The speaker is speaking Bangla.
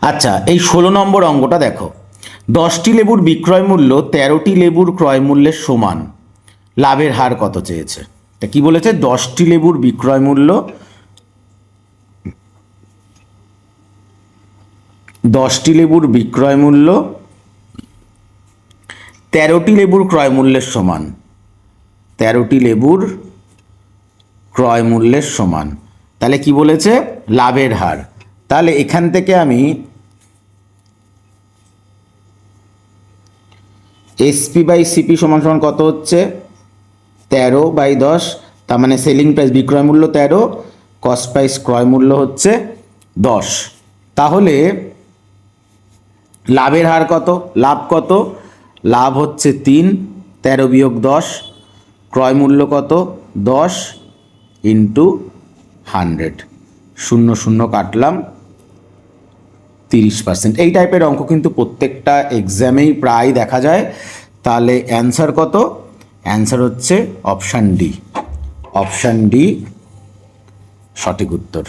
আচ্ছা, এই 16 নম্বর অঙ্কটা দেখো। 10টি লেবুর বিক্রয় মূল্য 13টি লেবুর ক্রয় মূল্যের সমান, লাভের হার কত চেয়েছে? তা কি বলেছে? 10টি লেবুর বিক্রয় মূল্য 10টি লেবুর বিক্রয় মূল্য 13টি লেবুর ক্রয় মূল্যের সমান, 13টি লেবুর ক্রয় মূল্যের সমান। তাহলে কি বলেছে? লাভের হার। তাহলে এখান থেকে আমি এসপি বাই সিপি সমান সমান কত হচ্ছে? 13/10, তার মানে সেলিং প্রাইস বিক্রয় মূল্য 13, কস্ট প্রাইস ক্রয় মূল্য হচ্ছে 10। তাহলে লাভের হার কত? লাভ কত? লাভ হচ্ছে 3, 13 বিয়োগ 10, ক্রয় মূল্য কত? 10 ইন্টু 100, 0 0 কাটলাম, 30%। এই টাইপের অঙ্ক কিন্তু প্রত্যেকটা এক্সামেই প্রায় দেখা যায়। তাহলে অ্যান্সার কত? অ্যান্সার হচ্ছে অপশান ডি। অপশান ডি সঠিক উত্তর।